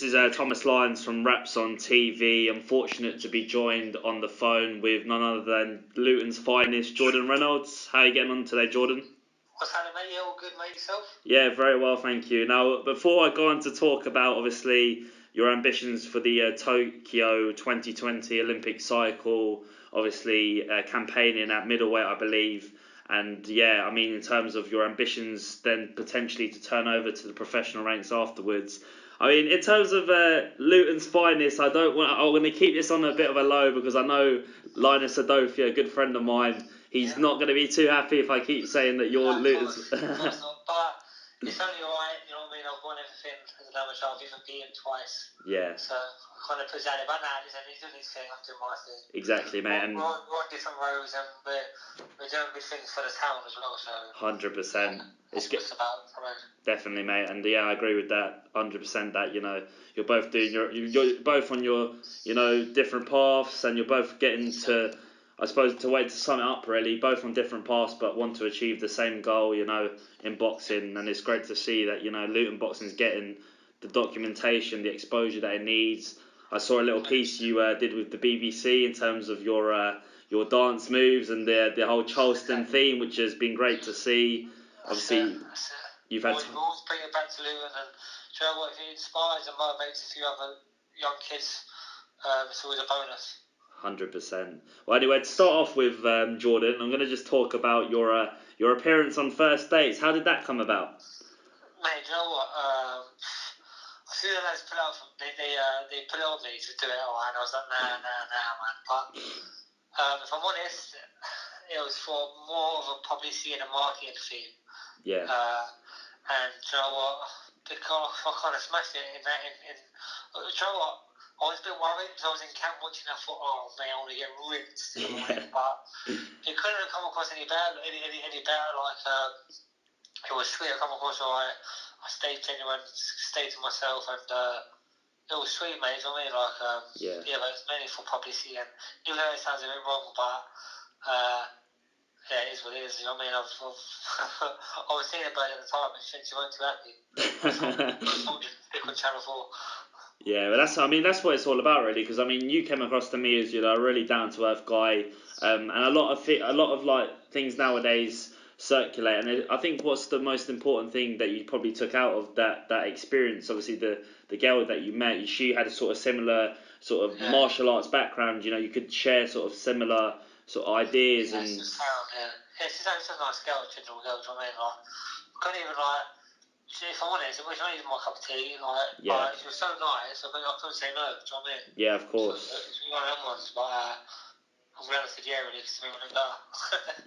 this is Thomas Lyons from Raps on TV. I'm fortunate to be joined on the phone with none other than Luton's finest, Jordan Reynolds. How are you getting on today, Jordan? What's happening, mate? Yeah, all good, mate. Yourself? Yeah, very well, thank you. Now, before I go on to talk about, obviously, your ambitions for the Tokyo 2020 Olympic cycle, obviously campaigning at middleweight, I believe. And yeah, I mean, in terms of your ambitions, then potentially to turn over to the professional ranks afterwards. I mean, in terms of Luton's finest, I want to keep this on a bit of a low because I know Linus Adofia, a good friend of mine, he's not going to be too happy if I keep saying that you're Luton's. Of course not, but it's only alright, you know what I mean? I've won everything as an amateur, I've even beaten twice. Yeah. So I kind of present it, but now he's doing his thing, I'm doing my thing. Exactly, mate. We're on different roads and we're doing good things for the town as well, so. 100%. It's good about it. Definitely, mate, and yeah, I agree with that 100%. That you're both doing you're both on your different paths, and you're both getting to, I suppose, to wait to sum it up really, both on different paths, but want to achieve the same goal, in boxing, and it's great to see that Luton boxing's getting the documentation, the exposure that it needs. I saw a little piece you did with the BBC in terms of your dance moves and the whole Charleston theme, which has been great to see. Obviously, you've had. We always bring it back to Luton, and do you know what? If it inspires and motivates a few other young kids, it's always a bonus. 100%. Well, anyway, to start off with, Jordan, I'm going to just talk about your appearance on First Dates. How did that come about? Mate, do you know what? I see the lads put it out. They put it on me to do it, and I was like, nah, man. But if I'm honest, it was for more of a publicity and a marketing theme. Yeah. And do you know what? I kind of smashed it in that. Do you know what? I was a bit worried because I was in camp watching. I thought, oh man, I want to get ripped. But it couldn't have come across any better. Like it was sweet. I come across alright. I stayed genuine, stayed to myself, and it was sweet, mate. You know what I mean? Like but it's mainly for publicity. And even though it sounds a bit wrong, but. Yeah, it is what it is. You know what I mean? I was thinking about it at the time, and she weren't too happy. I just stick on Channel 4. Yeah, but that's what it's all about, really. Because you came across to me as a really down to earth guy, and a lot of like things nowadays circulate. And I think what's the most important thing that you probably took out of that experience, obviously the girl that you met, she had a sort of similar martial arts background. You could share sort of similar sort of ideas and. She's a nice girl, gentle girl. Do you know what I mean? Like, I couldn't even like. If I'm honest, it was not even my cup of tea. But she was so nice. I couldn't say no. Do you know what I mean? Yeah, of course. So, it's one of them ones, but I'm glad I said yeah, really, because I'm going to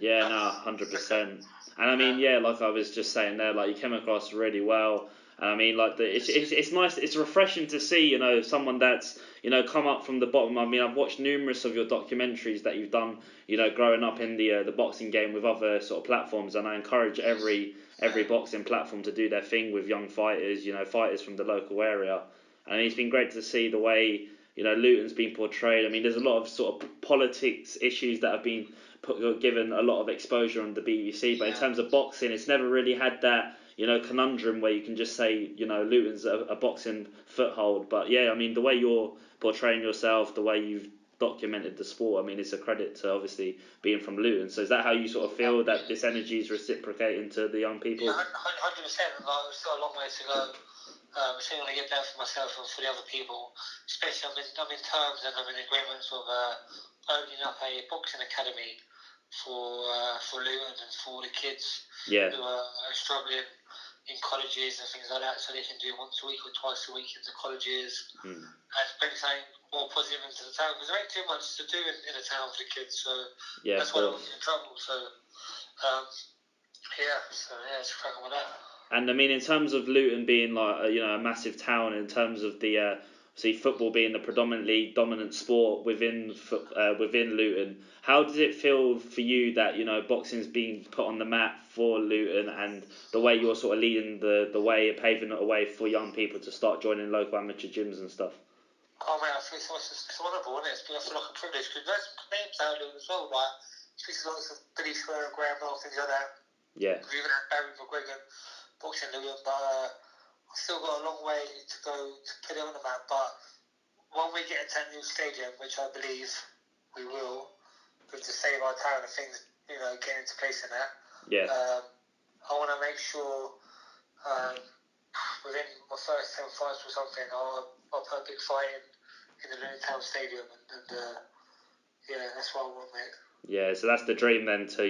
Yeah, no, 100%. And like I was just saying there, like you came across really well. And it's nice. It's refreshing to see, someone that's, come up from the bottom. I've watched numerous of your documentaries that you've done, growing up in the boxing game with other sort of platforms. And I encourage every boxing platform to do their thing with young fighters, fighters from the local area. And it's been great to see the way, Luton's been portrayed. There's a lot of sort of politics issues that have been given a lot of exposure on the BBC. But in terms of boxing, it's never really had that, conundrum where you can just say, Luton's a boxing foothold. But yeah, the way you're portraying yourself, the way you've documented the sport, it's a credit to obviously being from Luton. So is that how you sort of feel that this energy is reciprocating to the young people? 100%. We've still a long way to go. I'm still going to get better for myself and for the other people. Especially, I'm in terms and I'm in agreements with opening up a boxing academy for Luton and for all the kids who are struggling in colleges and things like that, so they can do once a week or twice a week into colleges and bring something more positive into the town, because there ain't too much to do in the town for the kids, so that's why they're always in trouble. So it's cracking with that. And in terms of Luton being like a massive town, in terms of the football being the predominantly dominant sport within Luton, how does it feel for you that boxing's being put on the map for Luton, and the way you're sort of leading the way, paving a way for young people to start joining local amateur gyms and stuff? Oh man, I feel it's honourable, isn't it? I feel like a privilege, because there's names out there as well, like speaks a lot of Billy Square and Graham and things like that. Yeah. We've even had Barry McGregor boxing Luton, but I I've still got a long way to go to put it on the map. But when we get into that new stadium, which I believe we will, with to save our town and things, get into place in that. Yeah. I want to make sure within my first 10 fights or something, I'll put a big fight in the Luton Town Stadium, and that's what I want, mate. Yeah, so that's the dream then, to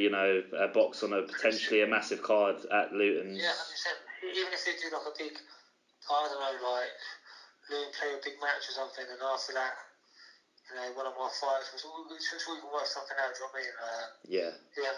box on a potentially a massive card at Luton. Yeah, 100%. Even if they do like a big, I don't know, like Luton play a big match or something, and after that, one of my fights, so we can work something out. Do you know what I mean? Yeah,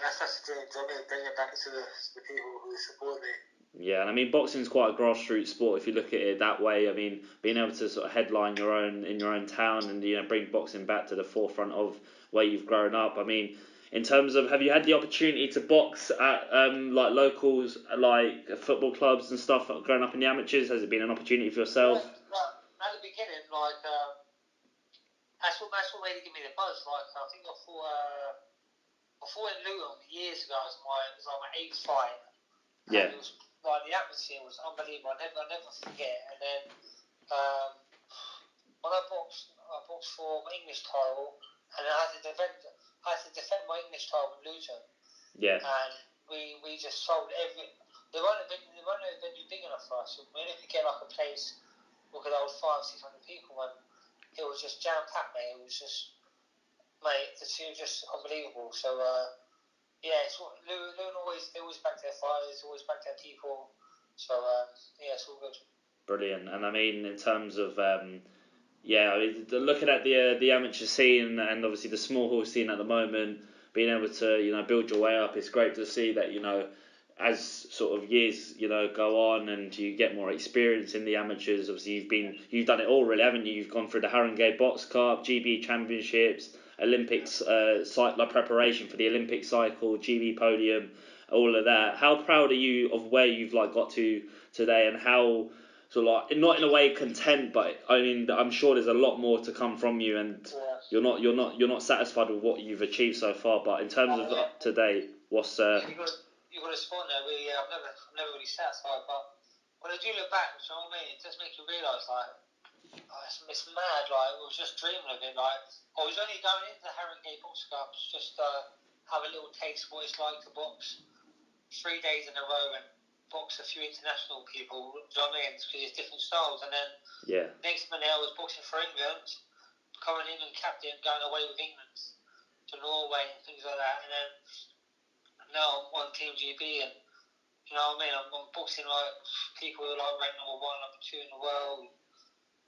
that's the dream. Do you know what I mean? Bring it back to the people who support me. Yeah, and I mean, boxing's quite a grassroots sport if you look at it that way. I mean, being able to sort of headline in your own town and bring boxing back to the forefront of where you've grown up. I mean, in terms of, have you had the opportunity to box at like locals, like football clubs and stuff, growing up in the amateurs? Has it been an opportunity for yourself? Yeah, at the beginning, that's what really gave me the buzz. Like, I think I fought in Luton years ago. It was my 8th fight. Yeah. And it was like the atmosphere was unbelievable. I never forget. And then when I boxed for my English title, and I had to defend my English title in Luton. Yeah. And we just sold every. There weren't a venue big enough for us. We only could get like a place where could hold 500-600 people, and it was just jam packed, mate. It was just, mate, the two just unbelievable. So it's Luton always back their fighters, always back their people. So it's all good. Brilliant. And I mean, in terms of looking at the amateur scene and obviously the small horse scene at the moment, being able to build your way up, it's great to see that as sort of years go on and you get more experience in the amateurs. Obviously you've done it all really, haven't you? You've gone through the Haringey Box Cup, GB Championships, Olympics, preparation for the Olympic cycle, GB podium, all of that. How proud are you of where you've got to today, and how not in a way content, but I mean I'm sure there's a lot more to come from you, and you're not satisfied with what you've achieved so far. But in terms of up to date, what's You've got a spot there. I'm never really satisfied, but when I do look back, you know what I mean, it does make you realise it's mad. Like, I was just dreaming of it. Like, I was only going into the Haringey Box Cups just to have a little taste of what it's like to box 3 days in a row and box a few international people. Do you know what I mean? Because it's different styles. And then next minute I was boxing for England, becoming England captain, going away with England to Norway and things like that. And then now I'm on Team GB, and you know what I mean? I'm boxing like people who are ranked number 1, number 2 in the world,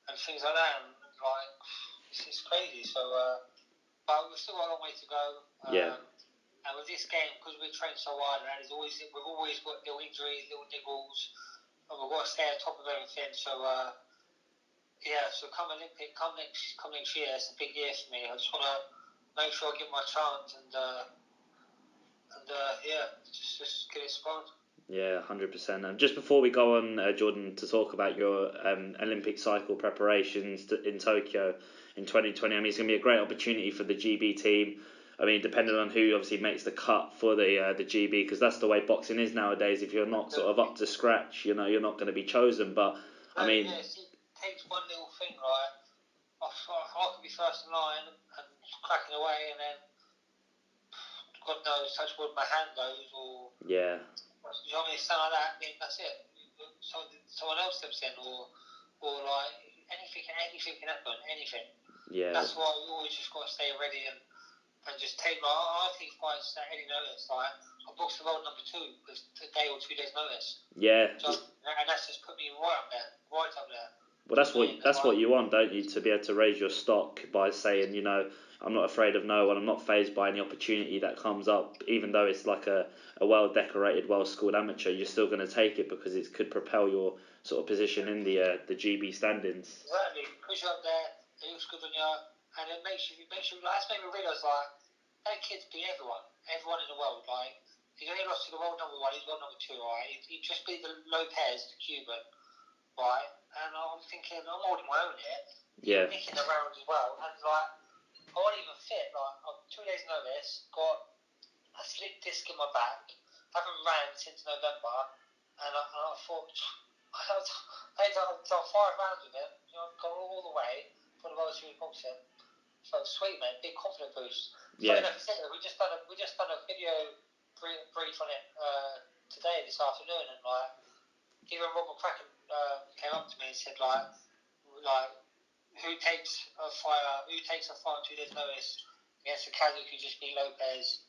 and things like that. And like, it's crazy. So, but we've still got a long way to go. And with this game, because we train so hard, and we've always got little injuries, little niggles, and we've got to stay on top of everything. So, so come next year, it's a big year for me. I just want to make sure I get my chance and just get it spun. Yeah, 100%. And just before we go on, Jordan, to talk about your Olympic cycle preparations in Tokyo in 2020, I mean, it's going to be a great opportunity for the GB team. I mean, depending on who obviously makes the cut for the GB, because that's the way boxing is nowadays. If you're not sort of up to scratch, you're not going to be chosen. But I mean, it takes one little thing, right? I could be first in line and cracking away, and then God knows, touch wood, my hand goes, or you know what I mean, something like that. I mean, that's it. Someone else steps in, or like anything can happen. Anything. Yeah. That's why we always just got to stay ready and just take. Like, I take fights at any notice. Like, I boxed the world number 2 with a day or 2 days notice. Yeah. So, and that's just put me right up there. Well, that's what you want, don't you? To be able to raise your stock by saying, I'm not afraid of no one. I'm not fazed by any opportunity that comes up, even though it's like a well-decorated, well-schooled amateur. You're still going to take it because it could propel your sort of position in the GB standings. Exactly, push you up there. It looks good on you, and it makes you like, that's made me realise like that kid's beat everyone in the world. Like, he's only lost to the world number 1. He's world number 2, right? He just beat the Lopez, the Cuban, right? And I'm thinking, I'm holding my own here. Yeah. Nicking around as well, and like, I wasn't even fit. Like, I'm 2 days notice, got a slip disc in my back, haven't ran since November, and I thought, I've done 5 rounds with him. You know, gone all the way for the World Series boxing. So sweet, man. Big confidence boost. Yeah. Like I said, we just done a video brief on it today, this afternoon, and like even Rob McCracken came up to me and said like who takes a fight 2 days notice against a Kazakh who just beat Lopez.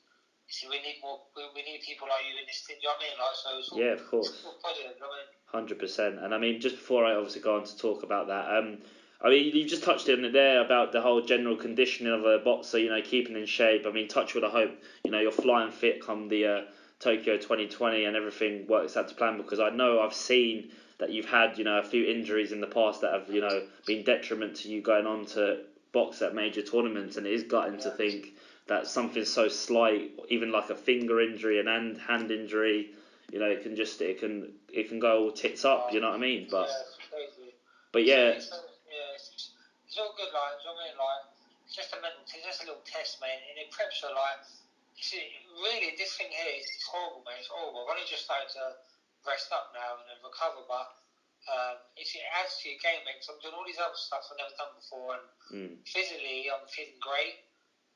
He said we need people like you in this thing. You know what I mean? Like so. It's all, Yeah, of course. it's all positive. You know what I mean? 100%. And I mean, just before I obviously go on to talk about that, I mean, you just touched on it there about the whole general conditioning of a boxer, you know, keeping in shape. I mean, touch wood, I hope, you know, you're flying fit come the Tokyo 2020 and everything works out to plan, because I know I've seen that you've had, you know, a few injuries in the past that have, you know, been detriment to you going on to box at major tournaments, and it is gutting to think that something so slight, even like a finger injury, an hand injury, you know, it can go all tits up, you know what I mean? But it's crazy. But yeah, it's all good. Like, you know what I mean? Like, it's just a little test, man, and it preps you. Like, really, this thing here is horrible, man. It's horrible. I've only just started to rest up now and recover, but it adds to your game, mate. Because I'm doing all these other stuff I've never done before, and physically, I'm feeling great.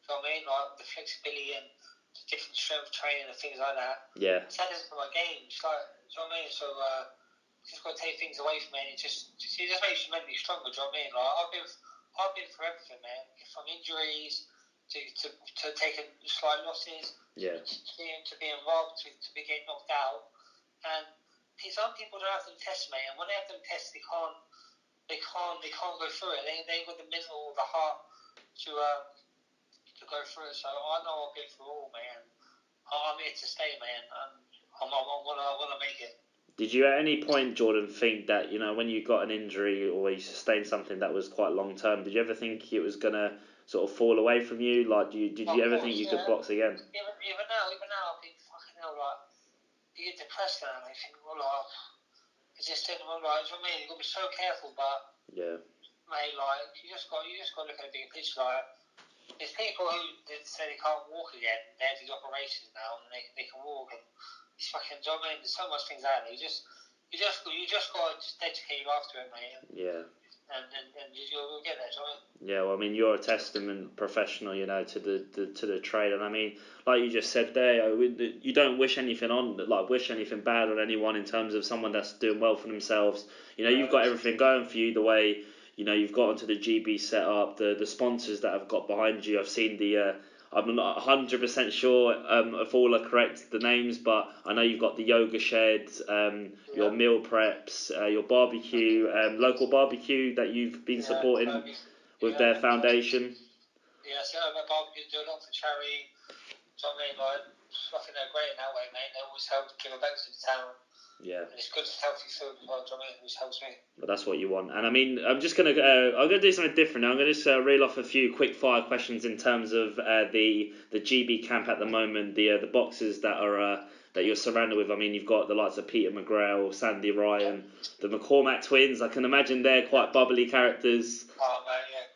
You know what I mean? Like the flexibility and the different strength training and things like that. Yeah. It's added to my game. It's like, you know what I mean? So just got to take things away from it. It just makes you mentally stronger. Do you know what I mean? Like I've been through everything, man. From injuries to taking slight losses. Yeah. To being robbed, to be getting knocked out, and some people don't have them tests, mate. And when they have them tests, they can't go through it. They ain't got the mental or the heart to go through it. So I know I've been through all, man. I'm here to stay, man. I want to make it. Did you at any point, Jordan, think that, you know, when you got an injury or you sustained something that was quite long term, did you ever think it was gonna sort of fall away from you? Like, did you ever think you could box again? Even now, I think fucking hell, like you get depressed and I think, well, like it's just like, you know what I mean? You got to be so careful, but yeah, mate, like you just got to look at the bigger picture, like. There's people who say they can't walk again. They have these operations now, and they can walk. And it's fucking. Do you know what I mean? There's so much things out there. You just got to dedicate your life to it, mate. yeah. And you'll get there. Do you know what I mean? Yeah, well, I mean, you're a testament, professional, you know, to the trade, and I mean, like you just said there, you don't wish anything bad on anyone in terms of someone that's doing well for themselves. You know, you've got everything going for you the way, you know, you've got onto the GB setup, the sponsors that have got behind you. I've seen I'm not 100% sure if all are correct, the names, but I know you've got the yoga shed, your meal preps, your barbecue, local barbecue that you've been supporting with their foundation. Yeah, so my barbecue do a lot for charity. So I mean, like, I think they're great in that way, mate. They always help give back to the town. Yeah. And it's good, healthy food as well. Do you know what I mean? Which helps me. But that's what you want. And I mean, I'm gonna do something different now. I'm gonna just reel off a few quick fire questions in terms of the GB camp at the moment. The boxers that are that you're surrounded with. I mean, you've got the likes of Peter McGrail, Sandy Ryan, the McCormack twins. I can imagine they're quite bubbly characters. Oh mate, yeah,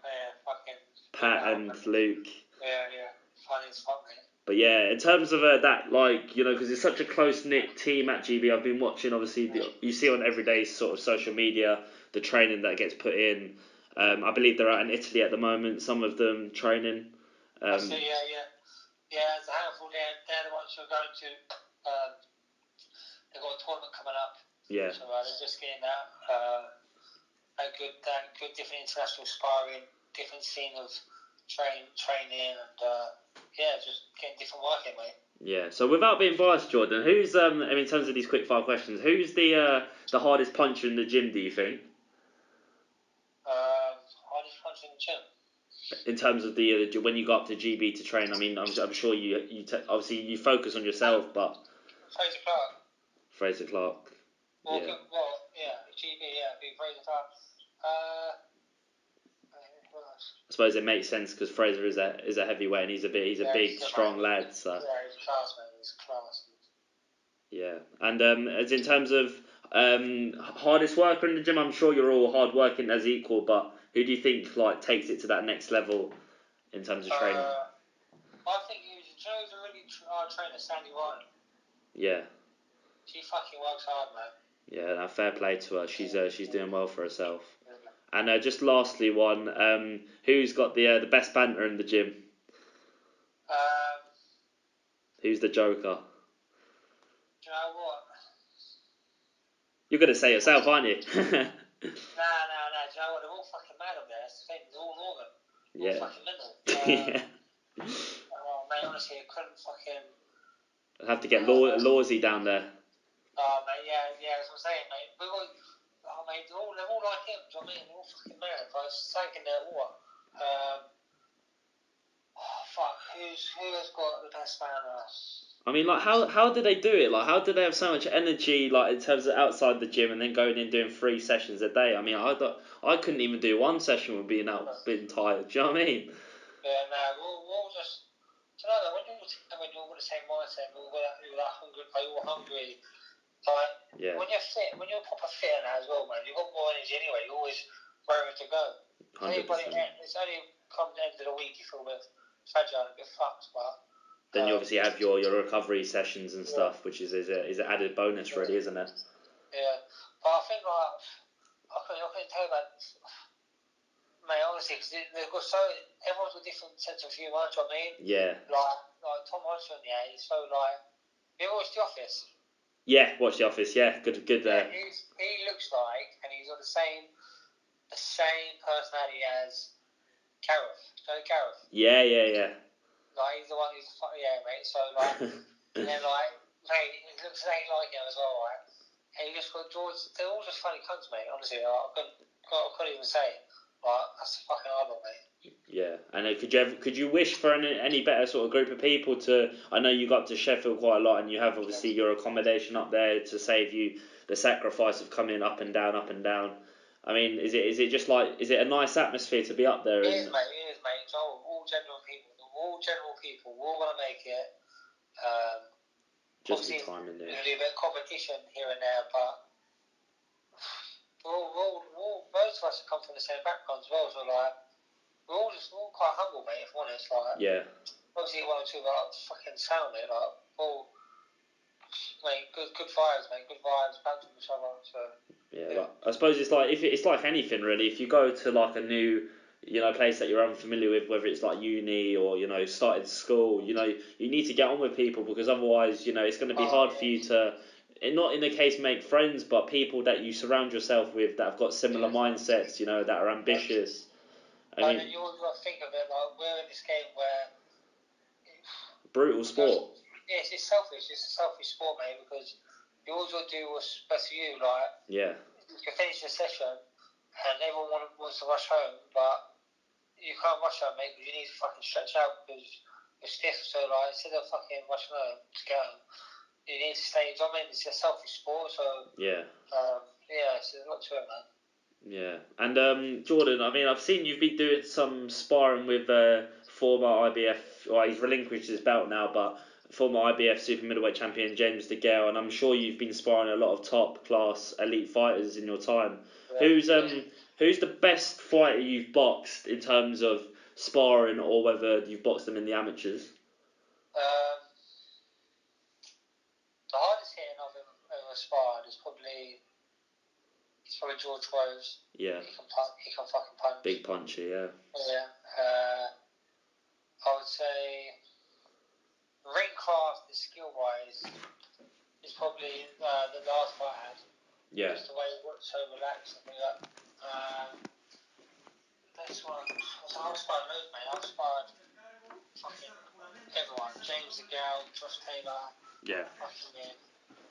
fucking. Pat and Luke. Yeah, funny as fuck, mate. But yeah, in terms of that, like, you know, because it's such a close-knit team at GB, I've been watching, obviously, you see on everyday sort of social media, the training that gets put in. I believe they're out in Italy at the moment, some of them training. I see, yeah. Yeah, there's a handful there. They're the ones who are going to, they've got a tournament coming up. Yeah. So they're just getting that good different international sparring, different scene of training, and just getting different work in, mate. Yeah. So without being biased, Jordan, who's I mean, in terms of these quick fire questions, who's the hardest puncher in the gym? Do you think? Hardest puncher in the gym. In terms of the when you go up to GB to train, I mean, I'm sure you obviously you focus on yourself, but Fraser Clark. Well, GB, be Fraser Clark. I suppose it makes sense because Fraser is a heavyweight and he's a big, strong lad. So yeah, he's class, man. He's class. Yeah, and as in terms of hardest worker in the gym, I'm sure you're all hard working as equal, but who do you think like takes it to that next level in terms of training? I think he's a really hard trainer, Sandy Ryan. Yeah. She fucking works hard, man. Yeah, now fair play to her. She's doing well for herself. And just lastly, who's got the best banter in the gym? Who's the Joker? Do you know what? You're gonna say yourself, aren't you? Nah. Do you know what? They're all fucking mad up there. That's the thing. They're all northern. They're all fucking mental. Oh, mate, honestly, I couldn't fucking... I'll have to get Lawsy down there. Oh, mate, yeah, that's what I'm saying, mate. Mate, they're all like him. Do you know what I mean? They're all fucking mad. I was thinking there, what? Who has got the best banner? I mean, like, how do they do it? Like, how do they have so much energy, like, in terms of outside the gym and then going in doing 3 sessions a day? I mean, I couldn't even do 1 session with being tired. Do you know what I mean? Yeah, we're all just... Do you know, when you're all the same mindset, we're all hungry, you're all hungry. Like, when you're fit, when you're proper fit and that as well, man, you've got more energy anyway. You're always raring to go. 100%. It's only come to the end of the week you feel a bit fragile and a bit fucked, but... Then you obviously have your recovery sessions and stuff, which is an added bonus, really, isn't it? Yeah, but I think like I couldn't tell you about, mate, honestly, because they've got everyone's got different sense of humour. Do you know what I mean? Yeah. Like Tom Hodgson, yeah, he's so like. You ever watched The Office? Yeah, watch The Office. Yeah, good. Yeah, he looks like, and he's got the same personality as Gareth. Do you know Gareth? Yeah. Like he's the one who's mate. So like, and then like, mate, he looks exactly like him as well, right? And you just got George. They're all just funny cunts, mate. Honestly, I couldn't even say it. Like that's fucking hard, mate. Yeah, and could you wish for any better sort of group of people to? I know you got to Sheffield quite a lot, and you have obviously your accommodation up there to save you the sacrifice of coming up and down, up and down. I mean, is it just like, is it a nice atmosphere to be up there? It is, mate. It's all general people. We're all gonna make it. Just the obviously, time in there. there'll be a bit of competition here and there, but most of us come from the same background as well. So like, we're all quite humble, mate. If I'm honest, like, yeah. Obviously, 1 or 2 like fucking sound, mate. Like, all, mate, good vibes, mate. Good vibes, banter with each other. So. Yeah, like, I suppose it's like it's like anything really. If you go to like a new, place that you're unfamiliar with, whether it's like uni or starting school, you need to get on with people, because otherwise, it's going to be hard for you to, not in the case make friends, but people that you surround yourself with that have got similar mindsets, that are ambitious. Then you always got to think of it like we're in this game where brutal sport. It's selfish. It's a selfish sport, mate, because you always got to do what's best for you. Like, yeah. You can finish your session and everyone wants to rush home, but you can't rush home, mate, because you need to fucking stretch out because you're stiff. So, like, instead of fucking rushing home to get home, you need to stay. Do you know what I mean? It's a selfish sport, so. Yeah. It's a lot to it, man. Yeah, and Jordan, I mean, I've seen you've been doing some sparring with former IBF, well, he's relinquished his belt now, but former IBF super middleweight champion James DeGale, and I'm sure you've been sparring a lot of top class elite fighters in your time. Yeah. Who's the best fighter you've boxed in terms of sparring, or whether you've boxed them in the amateurs? The hardest hitting I've ever sparred is probably George Groves. Yeah. He can fucking punch. Big puncher, yeah. Yeah. I would say ring craft and skill wise is probably the last fight I had. Yeah. Just the way he was so relaxed and like that. This one, I've sparred loads, mate. I've sparred fucking everyone. James DeGale, Josh Taylor. Yeah. Fucking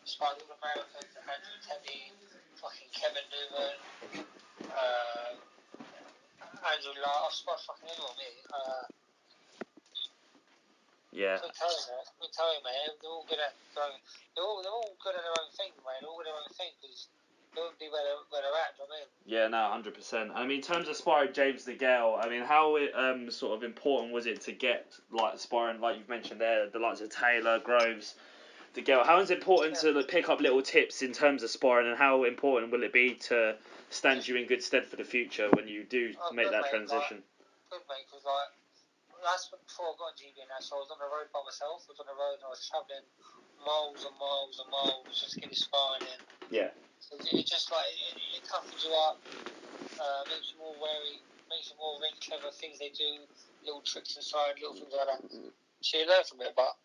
sparred all Americans, Andrew Teddy, fucking Kevin Newman, Andrew Lara. I've sparred fucking everyone, mate. Yeah. I'm telling you, mate. They're all good at they're all good at their own thing, mate. They're all good at their own thing because they wouldn't be where they're at. Do you know what I mean? Yeah, no, 100%. I mean, in terms of sparring James DeGale, I mean, how sort of important was it to get like sparring, like you've mentioned there, the likes of Taylor, Groves, DeGale? How is it important to pick up little tips in terms of sparring, and how important will it be to stand you in good stead for the future when you do make that transition? Good, mate, because like that's before I got in GB now, so I was on the road by myself. I was on the road and I was travelling miles and miles and miles just to get this sparring in. Yeah. It just like it toughens you up, makes you more wary, makes you more ring clever things they do, little tricks inside, little things like that. So you learn from it, but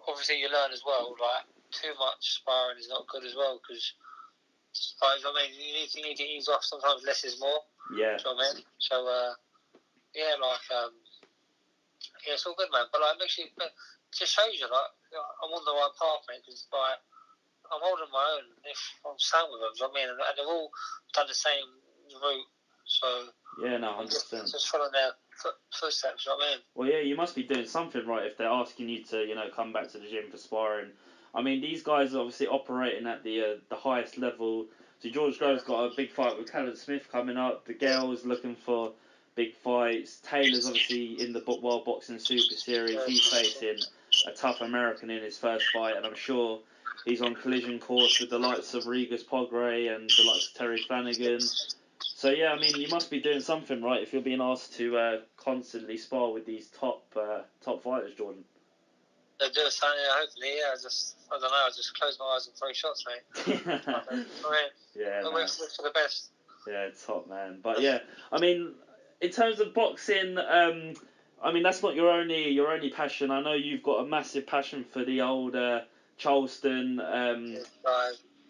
obviously you learn as well. Like too much sparring is not good as well because, I mean, you need to ease off. Sometimes less is more. Yeah. Do you know what I mean? So yeah, it's all good, man. But like, it just shows you like I'm on the right path, mate. Because like I'm holding my own. If I'm sound with them, do you know what I mean? And they've all done the same route. So yeah, no, 100%. Just following their footsteps. You know what I mean? Well, yeah, you must be doing something right if they're asking you to, come back to the gym for sparring. I mean, these guys are obviously operating at the highest level. So George Grove's got a big fight with Callum Smith coming up. The Gale's looking for big fights. Taylor's obviously in the World Boxing Super Series. He's facing a tough American in his first fight, and I'm sure he's on collision course with the likes of Regis Pogre and the likes of Terry Flanagan. So yeah, I mean, you must be doing something right if you're being asked to constantly spar with these top fighters, Jordan. They do something, hopefully. Yeah, I don't know. I just close my eyes and throw shots, mate. Yeah, I wish for the best. Yeah, top man. But yeah, I mean, in terms of boxing, I mean that's not your only passion. I know you've got a massive passion for the old Charleston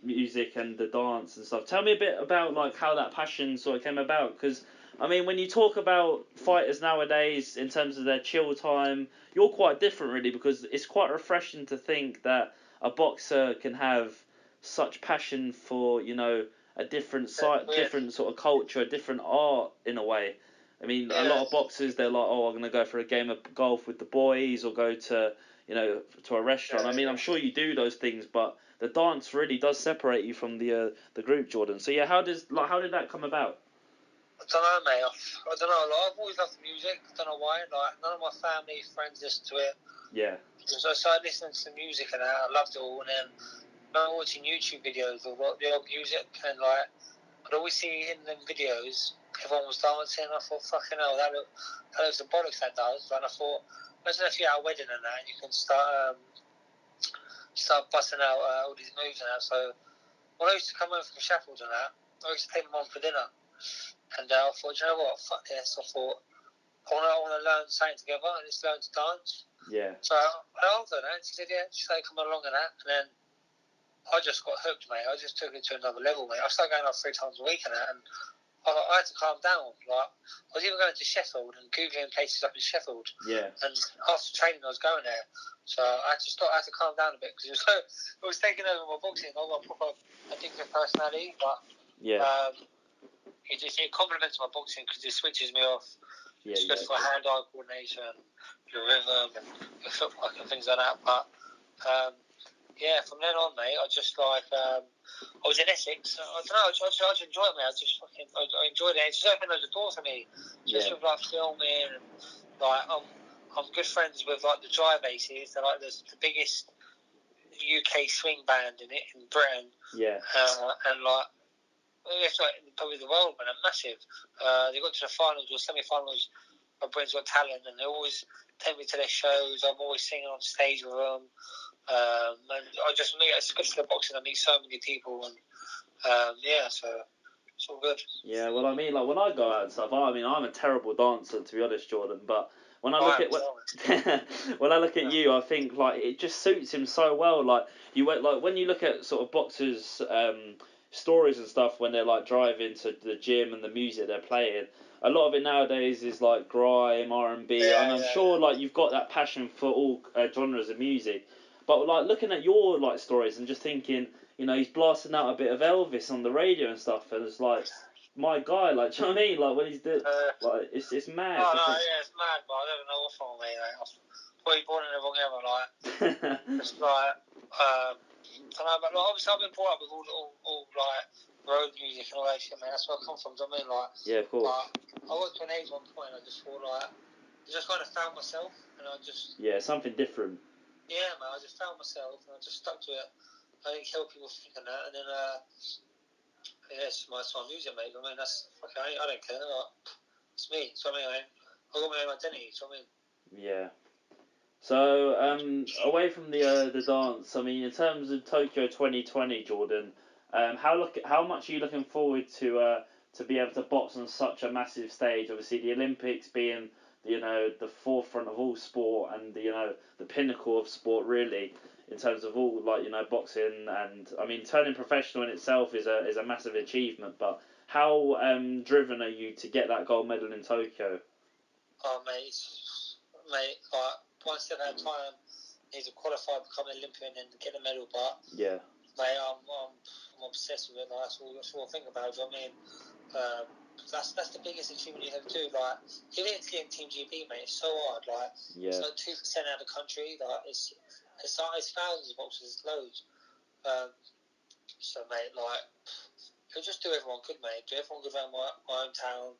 music and the dance and stuff. Tell me a bit about like how that passion sort of came about, because I mean when you talk about fighters nowadays in terms of their chill time, you're quite different really, because it's quite refreshing to think that a boxer can have such passion for a different different sort of culture, a different art in a way. I mean, a lot of boxers, they're like, oh, I'm going to go for a game of golf with the boys or go to to a restaurant. I mean, I'm sure you do those things, but the dance really does separate you from the group, Jordan. So yeah, how did that come about? I don't know, mate. I don't know. Like, I've always loved music. I don't know why. Like, none of my family, friends listen to it. Yeah. So I started listening to music and I loved it all. And then I was watching YouTube videos of the old music, and like I'd always see in them videos everyone was dancing. I thought, fucking hell, that looks the bollocks that does. And I thought, imagine if you're at a wedding and that, and you can start busting out all these moves and that. So when I used to come home from Sheffield and that, I used to take my mum for dinner. And I thought, you know what, fuck this. I thought, I want to learn something together and just learn to dance. Yeah. So I asked her that, and she said, yeah, she started coming along and that. And then I just got hooked, mate. I just took it to another level, mate. I started going out 3 times a week and that. And I had to calm down. Like, I was even going to Sheffield and Googling places up in Sheffield. Yeah. And after training, I was going there. So I had to stop. I had to calm down a bit because it was taking over my boxing. I've got a proper addictive personality, but yeah. It complements my boxing because it switches me off. Yeah, it's good for hand-eye coordination, your rhythm, and your footwork and things like that. But yeah, from then on, mate, I just like I was in Essex. I don't know. I just enjoyed it, mate. I enjoyed it. It just opened the door for me, just with like filming and like I'm good friends with like the Drive Aces. They're like the biggest UK swing band in Britain. Yeah. And like. It's like probably the world, man. They're massive. They got to the finals or semi-finals of Britain's Got Talent, and they always take me to their shows. I'm always singing on stage with them. And I just meet. It's good for the boxing. I meet so many people, and yeah, so it's all good. Yeah, well, I mean, like when I go out and stuff, I mean, I'm a terrible dancer to be honest, Jordan. But when I look when I look at you, I think like it just suits him so well. Like you went like when you look at sort of boxers. Stories and stuff when they're like driving to the gym and the music they're playing. A lot of it nowadays is like grime, R&B, and I'm sure like you've got that passion for all genres of music. But like looking at your like stories and just thinking, he's blasting out a bit of Elvis on the radio and stuff, and it's like my guy, like, do you know what I mean? Like when he's doing, like it's mad. Oh no, yeah, it's mad, but I don't know what's wrong with me. Like, I was probably born in the wrong era. Like it's like. I don't know, but like, obviously I've been brought up with all like road music and all that shit, man. That's where I come from. Do you know what I mean? Like, yeah, of course. I got to an age one point. I just thought like, I just kind of found myself, and I just something different. Yeah, man. I just found myself, and I just stuck to it. I didn't care what people think and that, and then yeah, it's my music, mate. I mean, that's fucking. I don't care. Like, it's me. So I mean, I got my own identity. So I mean. Yeah. So, away from the dance, I mean, in terms of Tokyo 2020, Jordan, how much are you looking forward to be able to box on such a massive stage? Obviously, the Olympics being the forefront of all sport and the pinnacle of sport really in terms of all boxing, and I mean turning professional in itself is a massive achievement. But how driven are you to get that gold medal in Tokyo? Oh, mate, like, one step at a time. Need to qualify, become an Olympian, and get a medal. But Yeah, mate, I'm obsessed with it. Like, that's all I think about. Do you know what I mean? That's the biggest achievement you have to do. Like, even getting Team GB, mate, it's so hard. Like, it's like 2% out of the country. Like, it's thousands of boxers, it's loads. So, mate, like, it'll just do everyone good, mate. Do everyone good around my hometown.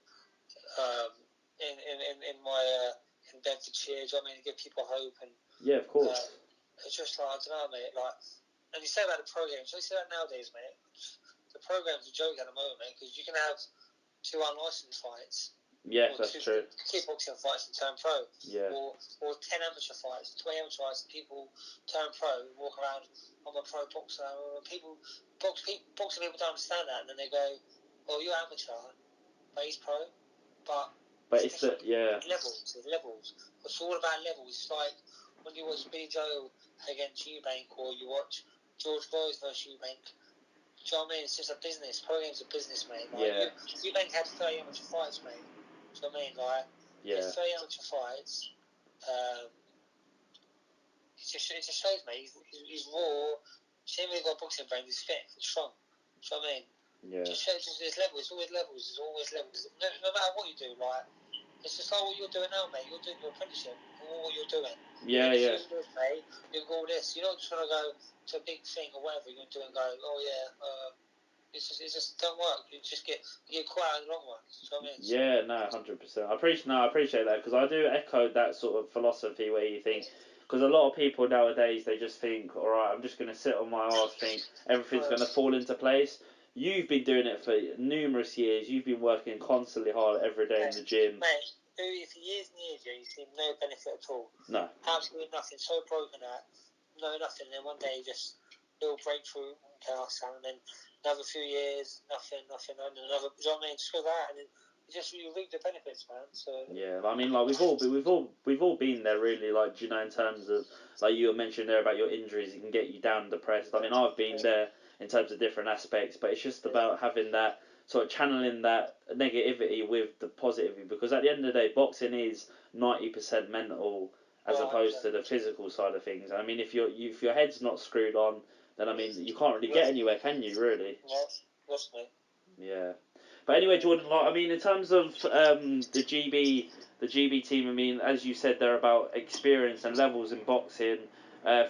In my in Bedfordshire. Do you know what I mean? Give people hope, and yeah, of course. it's just like, I don't know, mate. Like, and you say about the programs. So you say that nowadays, mate. The program's a joke at the moment, mate, because you can have 2 unlicensed fights. Yeah, or that's 2 true. kickboxing fights and turn pro. Yeah. Or 10 amateur fights, 20 amateur fights, and people turn pro and walk around, I'm a pro boxer. Boxing people don't understand that, and then they go, "Oh, you're amateur, but he's pro." But It's levels. There's levels. It's all about levels. It's like when you watch Billy Joe against Eubank, or you watch George Rose versus Eubank. Do you know what I mean? It's just a business. Pro game's a business, mate. Like, Eubank had 30 amateur fights, mate. Do you know what I mean? Like, he had 30 amateur fights. It just shows, mate. He's raw. Same with got boxing brain. He's fit. He's strong. Do you know what I mean? Yeah. It just shows there's levels. There's always levels. There's always levels. No matter what you do, like, it's just like what you're doing now, mate. You're doing your apprenticeship. What you're doing. Yeah, Even yeah. if you're good, mate, you've got all this. You're not just going to go to a big thing or whatever you're going to do and go, oh, yeah, it just don't work. You get caught out in the long run. You know what I mean? Yeah, no, 100%. I appreciate that because I do echo that sort of philosophy where you think, because a lot of people nowadays they just think, all right, I'm just going to sit on my arse, think everything's going to fall into place. You've been doing it for numerous years. You've been working constantly hard every day in the gym. Mate, for years and years, you've seen no benefit at all. No. Absolutely nothing. So broken out. No, nothing. And then one day, just little breakthrough, and then another few years, nothing, and another. Do you know what I mean? Just go that, and then you reap the benefits, man. So yeah, I mean, like we've all been there, really. Like, you know, in terms of like you mentioned there about your injuries, it can get you down depressed. I mean, I've been there in terms of different aspects, but it's just about having that sort of channeling that negativity with the positivity, because at the end of the day, boxing is 90% mental as opposed to the physical side of things. I mean, if your head's not screwed on, then I mean, you can't really get anywhere, can you? Really? Yes, mate. Yeah. But anyway, Jordan, like, I mean, in terms of the GB team, I mean, as you said, they're about experience and levels in boxing.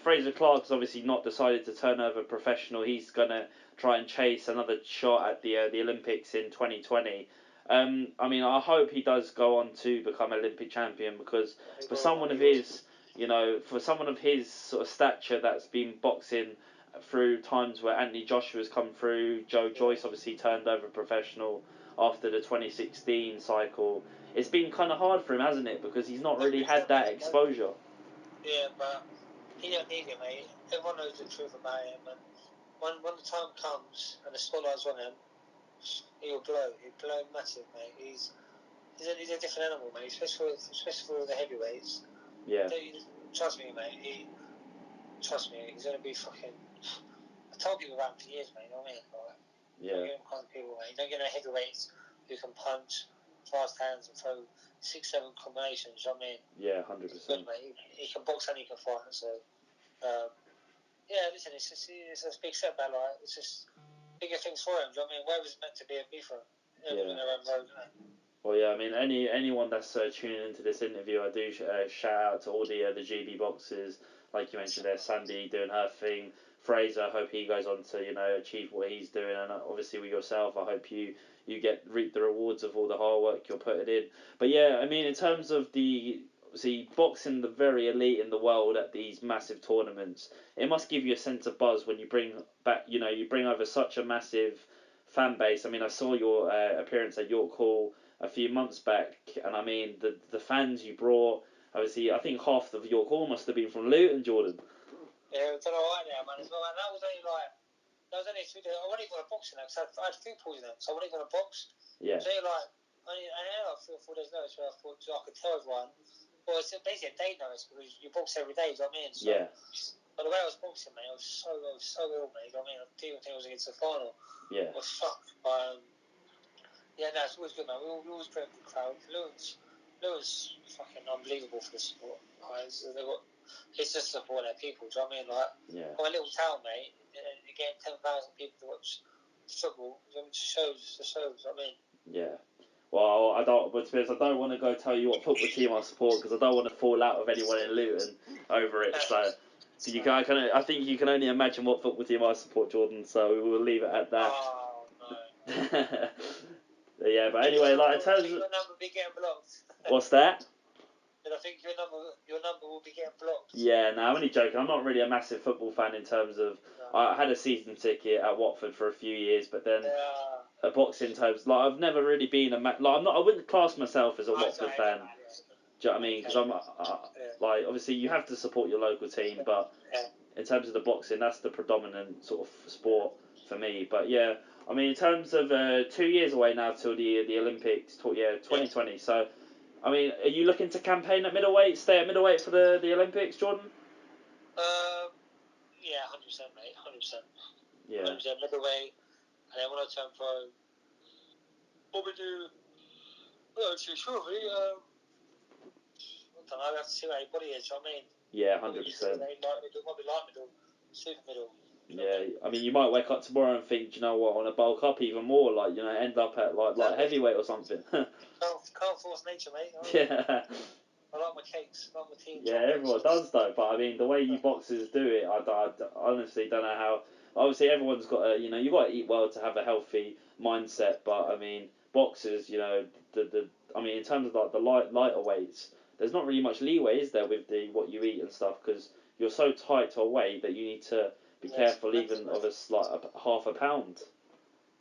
Fraser Clark's obviously not decided to turn over professional. He's gonna try and chase another shot at the Olympics in 2020. I mean, I hope he does go on to become Olympic champion, because for someone of his, sort of stature that's been boxing through times where Anthony Joshua's come through, Joe Joyce obviously turned over professional after the 2016 cycle. It's been kind of hard for him, hasn't it? Because he's not really had that exposure. Yeah, but he don't need it, mate. Everyone knows the truth about him, and when the time comes and the spotlight's on him, he'll blow. He'll blow massive, mate. He's a different animal, mate. Especially for the heavyweights. Yeah. Trust me, mate. Trust me, he's gonna be fucking. I told people about him for years, mate. You know what I mean? Like, yeah. Don't get him kind of people, mate. You don't get no heavyweights who can punch, fast hands, and throw 6-7 combinations. You know what I mean? Yeah, 100%. Mate. He can box and he can fight. So, yeah, listen, it's a big setback. Like, it's just bigger things for him. Do you know what I mean? Where was meant to be a beef for him? In their own road, isn't it? Well, yeah, I mean, anyone that's tuning into this interview, I do shout out to all the GB boxers, like you mentioned there, Sandy doing her thing, Fraser, I hope he goes on to achieve what he's doing, and obviously with yourself, I hope you reap the rewards of all the hard work you're putting in. But yeah, I mean, in terms of boxing the very elite in the world at these massive tournaments, it must give you a sense of buzz when you bring back, you bring over such a massive fan base. I mean, I saw your appearance at York Hall a few months back, and I mean the fans you brought. obviously, I think half of your call must have been from Luton, Jordan. Yeah, we've done alright there, man, as well. And that was only like, I wasn't even going to box in that because I had food poisoning, so I wasn't even going to box. Yeah. So like, I had like 3 or 4 days notice where I thought I could tell everyone. Well, it's basically a day notice because you box every day, do you know what I mean? So, yeah. But the way I was boxing, mate, I was so ill, mate, do you know what I mean? I didn't even think I was against the final. Yeah. I was fucked. Yeah, no, it's always good, man. We always bring a good crowd. Luton's fucking unbelievable for the sport. It's just support their people, do you know what I mean? Like, Yeah. from a little town, mate, and getting 10,000 people to watch football, it just shows, do you know what I mean? Yeah. Well, but to be honest, I don't want to go tell you what football team I support because I don't want to fall out with anyone in Luton over it. So I think you can only imagine what football team I support, Jordan. So we will leave it at that. Oh, no. Yeah, but anyway, like in terms of your number will be getting blocked. What's that? And I think your number will be getting blocked. Yeah, no, I'm only joking. I'm not really a massive football fan in terms of. No. I had a season ticket at Watford for a few years, but then a boxing terms, like I've never really been like I'm not. I wouldn't class myself as a Watford fan. Do you know what I mean? Because I'm like obviously you have to support your local team, but in terms of the boxing, that's the predominant sort of sport for me. But yeah, I mean in terms of 2 years away now till the Olympics, 2020. So. I mean, are you looking to campaign at middleweight, stay at middleweight for the Olympics, Jordan? Yeah, 100%, mate, 100%. Yeah. 100% middleweight, and then when I turn pro, what we do? I'm not too sure, really. I don't know. I have to see what your body is. You know what I mean? Yeah, 100%. Might be light middle, super middle. Yeah, I mean, you might wake up tomorrow and think, do you know what, I want to bulk up even more, like, you know, end up at like heavyweight or something. Can't force nature, mate. Yeah. I like my cakes, I like my tea. Yeah, everyone does though, but I mean, the way you boxers do it, I honestly don't know how. Obviously, everyone's got to, you know, you got to eat well to have a healthy mindset, but I mean, boxers, you know, I mean, in terms of like the lighter weights, there's not really much leeway, is there, with what you eat and stuff, because you're so tight to a weight that you need to be careful even of like half a pound.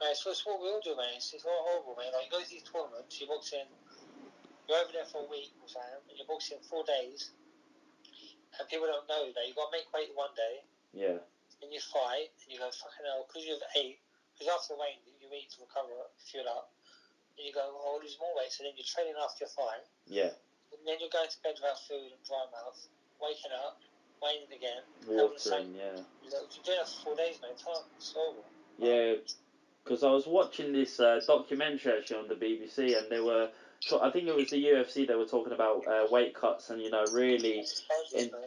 Mate, it's what we all do, mate. It's all horrible, mate. Like, you go to these tournaments, you box in, you're over there for a week or something, and you're boxing 4 days, and people don't know that you've got to make weight one day. Yeah. And you fight, and you go, fucking hell, because you've ate, because after the weight, you eat to recover, fuel up, and you go, oh, I'll lose more weight, so then you're training after your fight. Yeah. And then you're going to bed without food and dry mouth, waking up, weighing again, watering, yeah. You're doing that for 4 days, mate. It's horrible. Yeah, because I was watching this documentary actually on the BBC, and they were, I think it was the UFC. They were talking about weight cuts, and you know, really, They do a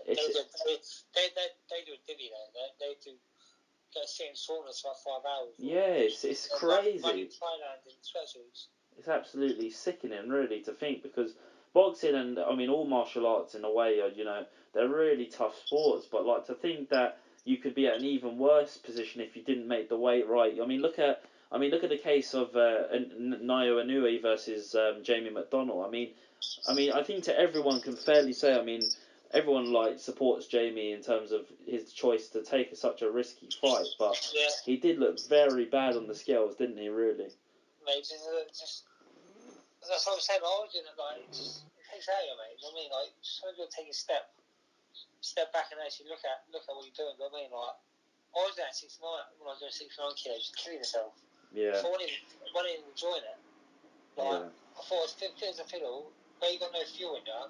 divvy there. They do sit in saunas for 5 hours. Yeah, it's crazy. Thailand in sweatsuits. It's absolutely sickening, really, to think, because boxing and I mean all martial arts in a way are, you know, they're really tough sports, but like to think that you could be at an even worse position if you didn't make the weight right. I mean look at the case of Nayo Inoue versus Jamie McDonnell. I think to everyone can fairly say, I mean, everyone like supports Jamie in terms of his choice to take such a risky fight, but he did look very bad on the scales, didn't he? Really. Mate, just that's what I'm saying. I was doing it like it takes out of you, mate. You know what I mean? Like just when you're taking a step back and actually look at what you're doing. You know what I mean? Like I was doing 69 when I was doing 69 kilos, just killing yourself. Yeah. So I wasn't even enjoying it. Like I thought, fit as a fiddle, where you got no fuel in you.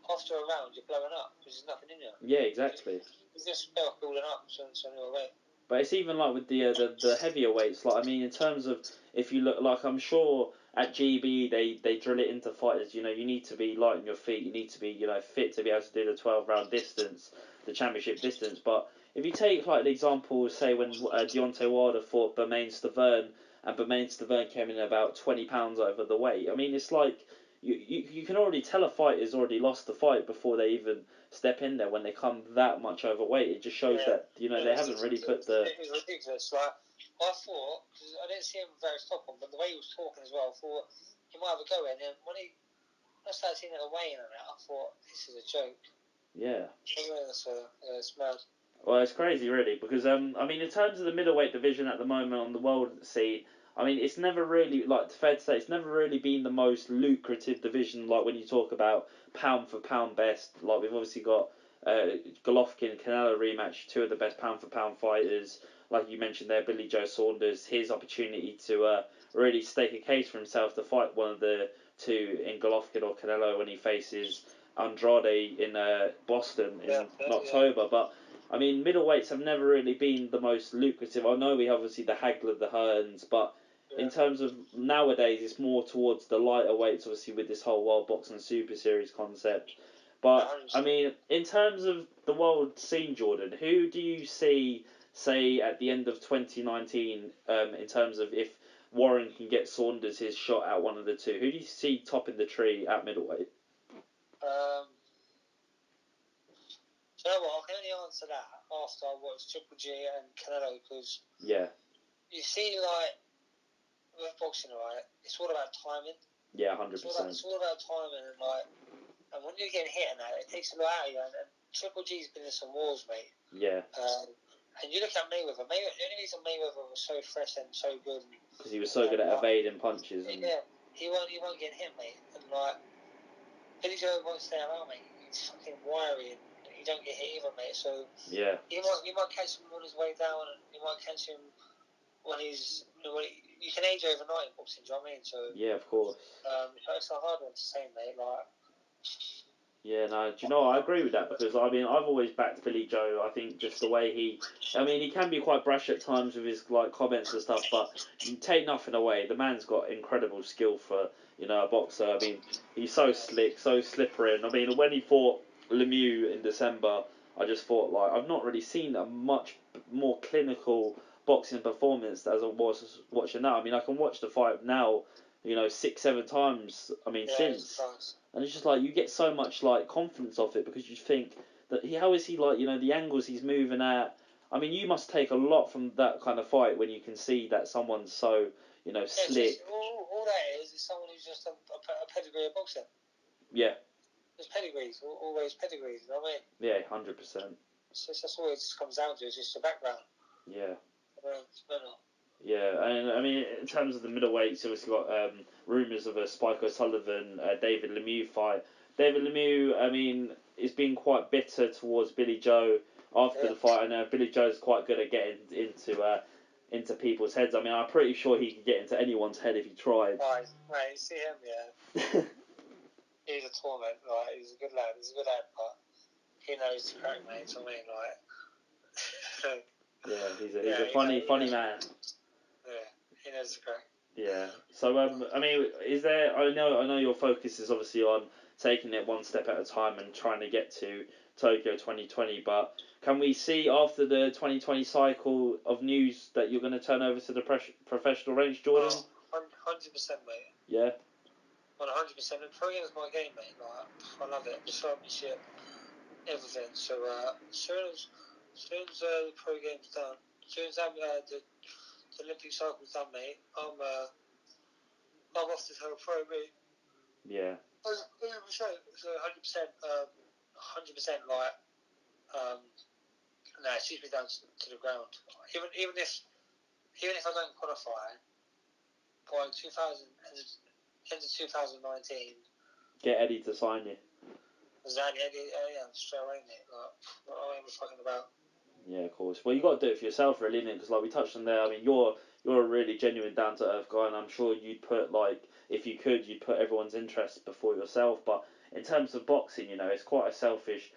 After a round, you're blowing up because there's nothing in you. Yeah, exactly. It's just building up, so you're away. But it's even like with the heavier weights. Like I mean, in terms of if you look, like I'm sure at GB they drill it into fighters. You know, you need to be light on your feet. You need to be, you know, fit to be able to do the 12-round distance, the championship distance. But if you take like the example, say when Deontay Wilder fought Bermane Stiverne, and Bermane Stiverne came in about 20 pounds over the weight. I mean, it's like you can already tell a fighter's already lost the fight before they even step in there when they come that much overweight. It just shows that, you know, they haven't really put the... It was ridiculous. Like, I thought, because I didn't see him very stopping, but the way he was talking as well, I thought he might have a go. And then when I started seeing it away and that, I thought, this is a joke. Yeah. It's mad. Well, it's crazy, really, because, I mean, in terms of the middleweight division at the moment on the world scene, I mean, it's never really, like, fair to say, it's never really been the most lucrative division, like, when you talk about pound for pound best. Like, we've obviously got Golovkin, Canelo rematch, two of the best pound for pound fighters. Like you mentioned there, Billy Joe Saunders, his opportunity to really stake a case for himself to fight one of the two in Golovkin or Canelo when he faces Andrade in Boston in October. But I mean, middleweights have never really been the most lucrative. I know we have obviously the Hagler, the Hearns, but in terms of nowadays, it's more towards the lighter weights, obviously with this whole World Boxing Super Series concept. But I mean, in terms of the world scene, Jordan, who do you see, say, at the end of 2019, in terms of if Warren can get Saunders his shot at one of the two, who do you see topping the tree at middleweight? Do you know what? I can only answer that after I watched Triple G and Canelo, because you see, like, with boxing, right, it's all about timing. Yeah, 100%. It's all about timing, and like, and when you're getting hit and that, it takes a lot out of you. And Triple G's been in some wars, mate. Yeah. And you look at Mayweather. The only reason Mayweather was so fresh and so good, because he was so good at evading punches. And yeah, he won't get hit, mate. And like, Billy Joe won't stay around, mate. He's fucking wiry, and he don't get hit either, mate. So yeah, you might catch him on his way down, and you might catch him when he's. You can age overnight in boxing. Do you know what I mean? So yeah, of course. It's a hard one to say, mate. Like. Yeah, no, do you know what? I agree with that, because I mean, I've always backed Billy Joe. I think just the way he can be quite brash at times with his like comments and stuff, but you take nothing away. The man's got incredible skill for a boxer. I mean, he's so slick, so slippery, and I mean, when he fought Lemieux in December, I just thought, like, I've not really seen a much more clinical boxing performance as I was watching that. I mean, I can watch the fight now, 6-7 times. I mean, since. And it's just like you get so much like confidence off it, because you think that how is he, like, the angles he's moving at. I mean, you must take a lot from that kind of fight when you can see that someone's so slick. All that is someone who's just a pedigree of boxing. Yeah. There's pedigrees, always pedigrees. You know what I mean? Yeah, 100%. That's all it comes down to. It's just the background. Yeah. No. Yeah, and I mean, in terms of the middleweights, obviously got rumours of a Spike O'Sullivan, David Lemieux fight. David Lemieux, I mean, is being quite bitter towards Billy Joe after the fight. I know Billy Joe's quite good at getting into people's heads. I mean, I'm pretty sure he could get into anyone's head if he tried. Right, you see him, yeah. He's a torment, right? He's a good lad, but he knows the crack, mate. So I mean, like. Yeah, he's a funny man. Yeah, he knows the crack. Yeah. So I mean, is there? I know your focus is obviously on taking it one step at a time and trying to get to Tokyo 2020. But can we see after the 2020 cycle of news that you're going to turn over to the professional range, Jordan? 100%, mate. Yeah. 100%. The pro game is my game, mate. Like, I love it. The showmanship, everything. So soon as the pro game's done, soon as the Olympic cycle's done, mate, I'm off to tell pro, mate. Yeah. 100%. So 100%. 100%. Like, no, it shoots me down to the ground. Even if I don't qualify by end of 2019. Get Eddie to sign you. Exactly, yeah, straight away, mate. Like, what am I fucking about? Yeah, of course. Well, you got to do it for yourself, really, innit? Because like we touched on there, I mean, you're a really genuine, down to earth guy, and I'm sure you'd put, like, if you could, you'd put everyone's interests before yourself. But in terms of boxing, it's quite a selfish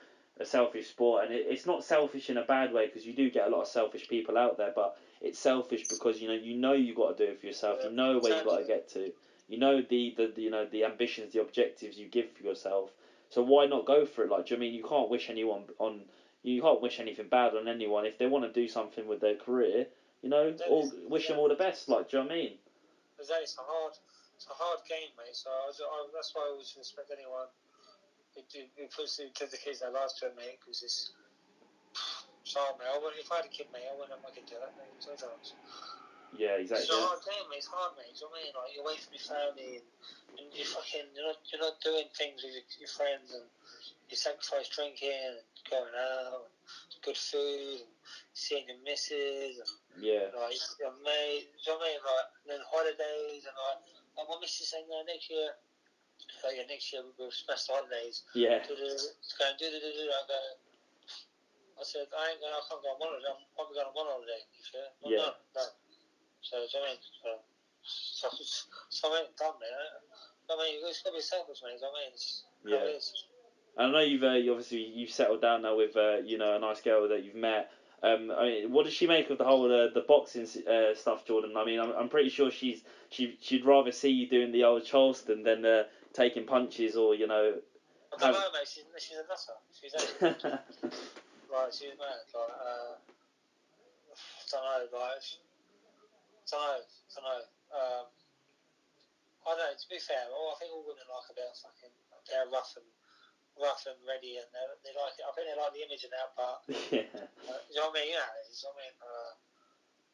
sport, and it's not selfish in a bad way, because you do get a lot of selfish people out there. But it's selfish because you got to do it for yourself. You know where you got to get to. You know the ambitions, the objectives you give for yourself. So why not go for it? Like, do you mean you can't wish anyone on? You can't wish anything bad on anyone. If they want to do something with their career, wish them all the best. Like, do you know what I mean? Exactly. It's a hard game, mate. So that's why I always respect anyone who puts the kids their lives to it, mate. Because it's hard, mate. If I had a kid, mate, I wouldn't let my kid do that, mate. No chance. Yeah, exactly. It's a hard game, mate. It's hard, mate. Do you know what I mean? Like, you're away from your family, and you're not doing things with your friends, and you sacrifice drinking and going out, and good food, and seeing your missus, and yeah, like your mate. Do you know what I mean? Like, and then holidays, and like my missus saying, no, next year. Like, yeah, next year we'll smash the holidays. yeah. It's going I said, I can't go on one holiday. I'm probably going on one holiday this year. Well, Yeah. no. So, do you know what I mean? So I ain't done there. I mean, it's got to be selfish, mate. I mean, it's how it is. I know you've obviously you've settled down now with a nice girl that you've met. I mean, what does she make of the whole the boxing stuff, Jordan? I mean, I'm pretty sure she'd rather see you doing the old Charleston than taking punches or I don't know, mate. She's a nutter. She's actually like she's mad. Like I don't know. Like don't know. I don't know. To be fair, I think all women like a bit of fucking. They're rough and ready, and they like it. I think they like the image of that, but yeah. you know what I mean? Yeah, you know what I mean?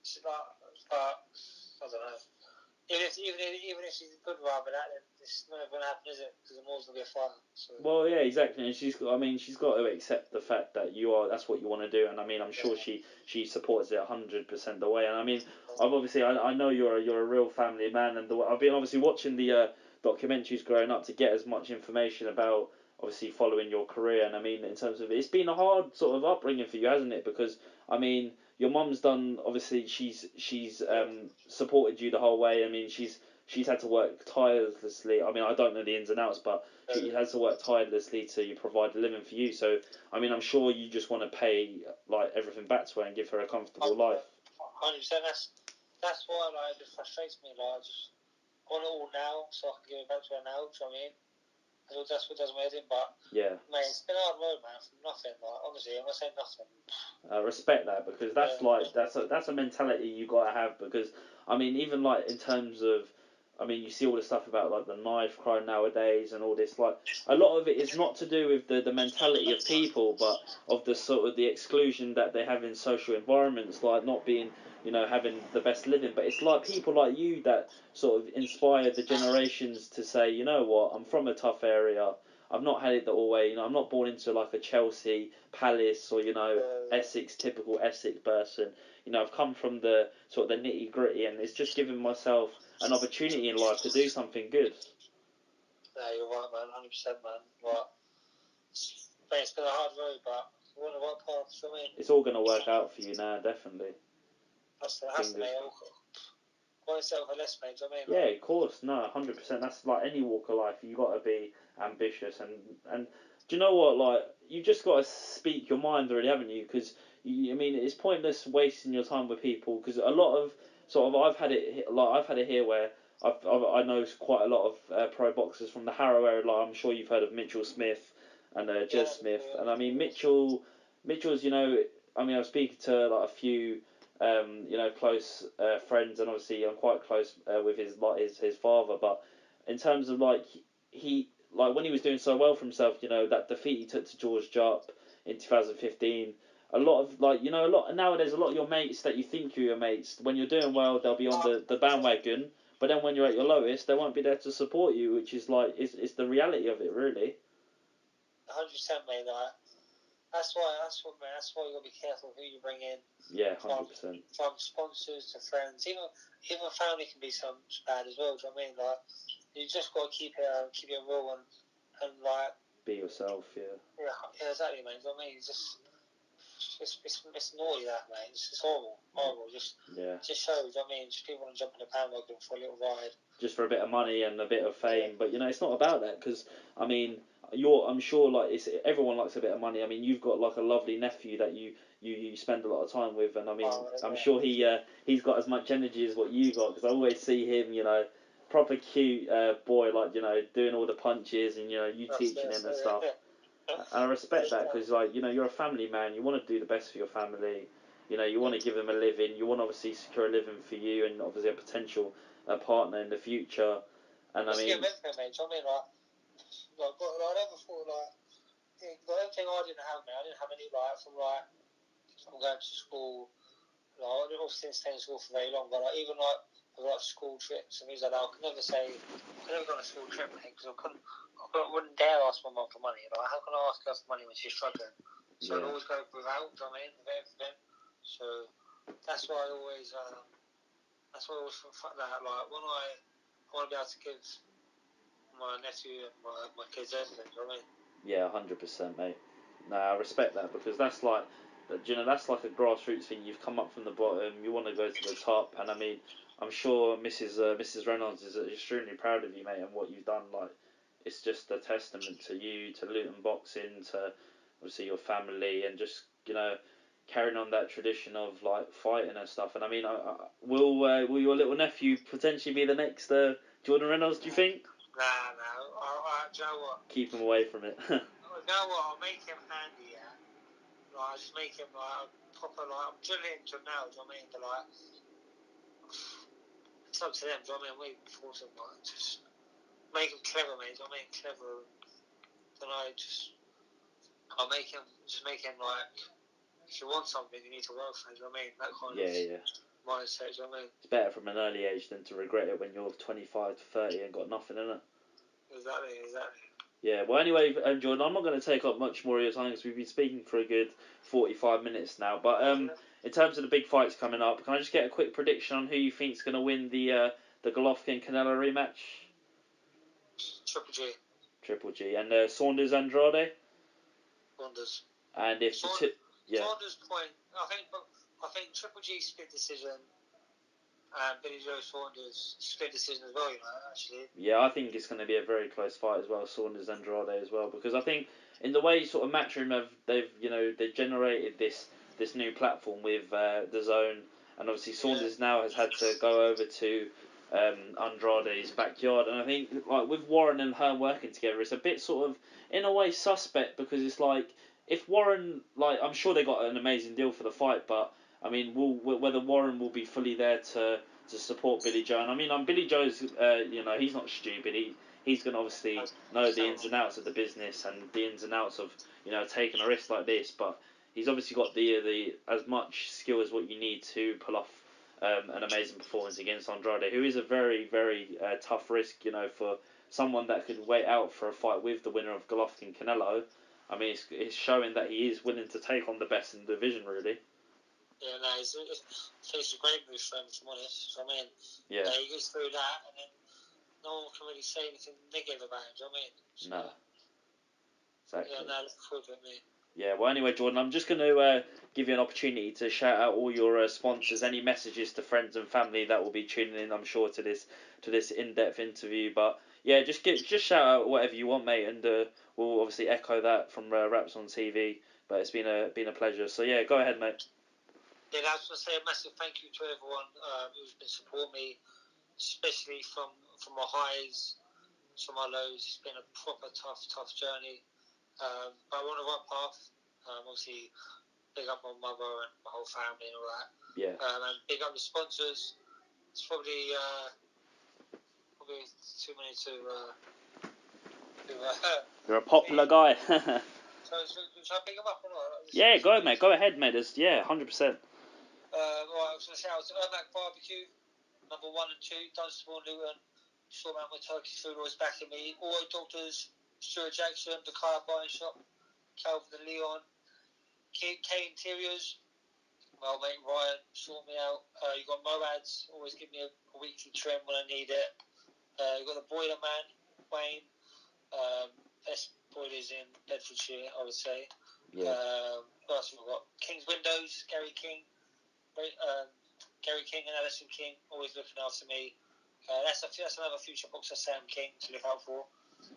She's like, but I don't know. Even if she's good rather that, then it's not going to happen, is it? Because the more's going to be a fighter. So. Well, yeah, exactly, and she's got to accept the fact that that's what you want to do, and I mean, I'm sure she supports it 100% the way, and I mean, I know you're a real family man, and I've been obviously watching the documentaries growing up to get as much information about obviously following your career, and I mean, in terms of it's been a hard sort of upbringing for you, hasn't it? Because I mean, your mum's done obviously she's supported you the whole way. I mean, she's had to work tirelessly. I mean, I don't know the ins and outs, but she has to work tirelessly to provide a living for you. So, I mean, I'm sure you just want to pay like everything back to her and give her a comfortable life. 100%. That's why like it frustrates me. Like I just want it all now, so I can give it back to her now. Do you know what I mean? That's what does my head in. But yeah, mate, it's been a hard road, man. From nothing. Like honestly, I'm not saying nothing. I respect that because that's a mentality you gotta have because I mean even like in terms of I mean you see all the stuff about like the knife crime nowadays and all this like a lot of it is not to do with the mentality of people but of the sort of the exclusion that they have in social environments like not being having the best living but it's like people like you that sort of inspire the generations to say you know what I'm from a tough area. I've not had it the whole way, I'm not born into like a Chelsea, Palace, or Essex, typical Essex person. I've come from the sort of the nitty gritty, and it's just given myself an opportunity in life to do something good. Yeah, you're right, man. 100%, man. But it's been a hard road, but we're on the right path. So I mean, it's all gonna work out for you now, definitely. That's the mate. Why settle for less, mate? Do you know what I mean? Yeah, of course, no, 100%. That's like any walk of life. You got to be ambitious, and do you know what? Like you just got to speak your mind, really, haven't you? Because I mean, it's pointless wasting your time with people. Because a lot of sort of I've had it here where I know quite a lot of pro boxers from the Harrow area. Like I'm sure you've heard of Mitchell Smith and Jez Smith, and I mean Mitchell's. I mean, I was speaking to like a few close friends, and obviously I'm quite close with his father. But in terms of like he like when he was doing so well for himself, that defeat he took to George Jupp in 2015. A lot of a lot nowadays, a lot of your mates that you think you're your mates, when you're doing well, they'll be on the bandwagon. But then when you're at your lowest, they won't be there to support you, which is like it's the reality of it, really. 100%, mate. That's why you gotta be careful who you bring in. Yeah, 100%. From sponsors to friends, even family can be some bad as well. Do you know what I mean? Like you just gotta keep it real and like be yourself. Yeah. Yeah, exactly, mate. Do you know what I mean? It's naughty that, mate. It's horrible. Just shows. I mean, just people want to jump in the bandwagon for a little ride. Just for a bit of money and a bit of fame, but it's not about that because I mean, I'm sure like everyone likes a bit of money. I mean, you've got like a lovely nephew that you spend a lot of time with, and I mean, I'm sure he's got as much energy as what you got because I always see him, proper cute boy, like doing all the punches and you teaching him and stuff. And I respect that because like you're a family man. You want to do the best for your family. You want to give them a living. You want to obviously secure a living for you and obviously a potential partner in the future. And I mean, mate. Do you know what I mean? Like I never thought the only thing I didn't have, mate. I didn't have any from I'm going to school. Like I didn't obviously stay in school for very long, but even school trips and things like that, I could never go on a school trip, mate, because I wouldn't dare ask my mum for money. Like how can I ask her for money when she's struggling? So I'd always go without, do you know what I mean, with everything. So that's why I always think that, like, when I want to be able to give my nephew and my kids everything, do you know what I mean? Yeah, 100%, mate. No, I respect that because that's like, that's like a grassroots thing. You've come up from the bottom, you want to go to the top, and I mean, I'm sure Mrs. Reynolds is extremely proud of you, mate, and what you've done. Like, it's just a testament to you, to Luton boxing, to obviously your family, and just carrying on that tradition of like fighting and stuff. And I mean, will your little nephew potentially be the next Jordan Reynolds? Do you think? Nah. Do you know what? Keep him away from it. You know what? I'll make him handy, yeah. Like, I just make him like proper, like, I'm drilling into him now, do you know what I mean? But like, it's up to them, do you know what I mean? We force him, like, just make him clever, mate, do you know what I mean? Clever. Then I'll make him like, if you want something, you need to work for it, do you know what I mean? That kind of mindset, do you know what I mean? It's better from an early age than to regret it when you're 25 to 30 and got nothing in it. Exactly. Yeah, well, anyway, Jordan, I'm not going to take up much more of your time because we've been speaking for a good 45 minutes now. But in terms of the big fights coming up, can I just get a quick prediction on who you think's going to win the Golovkin-Canelo rematch? Triple G. And Saunders-Andrade? Saunders. And if Saunders point, I think Triple G split decision. Billy Joe Saunders split decision as well, actually. Yeah, I think it's going to be a very close fight as well, Saunders-Andrade as well, because I think in the way sort of Matchroom they've generated this new platform with the Zone, and obviously Saunders now has had to go over to Andrade's backyard, and I think like with Warren and Hearn working together, it's a bit sort of in a way suspect because it's like if Warren, like, I'm sure they got an amazing deal for the fight, but I mean, whether Warren will be fully there to support Billy Joe. And I mean, Billy Joe's, he's not stupid. He's going to obviously know the ins and outs of the business and the ins and outs of taking a risk like this. But he's obviously got the as much skill as what you need to pull off an amazing performance against Andrade, who is a very, very tough risk. For someone that could wait out for a fight with the winner of Golovkin-Canelo. I mean, it's showing that he is willing to take on the best in the division, really. Yeah, no, it's a great move for him, if I'm honest. I mean, he goes through that, and then no one can really say anything negative about him, do you know what I mean? So, no. Exactly. Yeah, no, looking forward to it, mate. Yeah, well, anyway, Jordan, I'm just going to give you an opportunity to shout out all your sponsors, any messages to friends and family that will be tuning in, I'm sure, to this in-depth interview. But yeah, just shout out whatever you want, mate, and we'll obviously echo that from Raps on TV. But it's been a pleasure. So yeah, go ahead, mate. Yeah, I was going to say a massive thank you to everyone who's been supporting me, especially from my highs to my lows. It's been a proper tough journey. But we're on the right path. Obviously, big up my mother and my whole family and all that. Yeah. And big up the sponsors. It's probably too many to You're a popular guy. So should I pick them up or not? Yeah, go ahead, mate. Go ahead, mate. 100%. I was going to say, I was at Ermac Barbecue, number 1 and 2, Dunstable, Luton. Saw out my Turkish food always backing me. All Doctors, Stuart Jackson, the Car Buying Shop, Calvin and Leon, K Interiors, my old mate Ryan, sort me out. You got Moads, always give me a weekly trim when I need it. You got the Boiler Man, Wayne, best boilers in Bedfordshire, I would say. Yeah. What else have we got? King's Windows, Gary King and Alison King, always looking after me. That's another future boxer, Sam King, to look out for.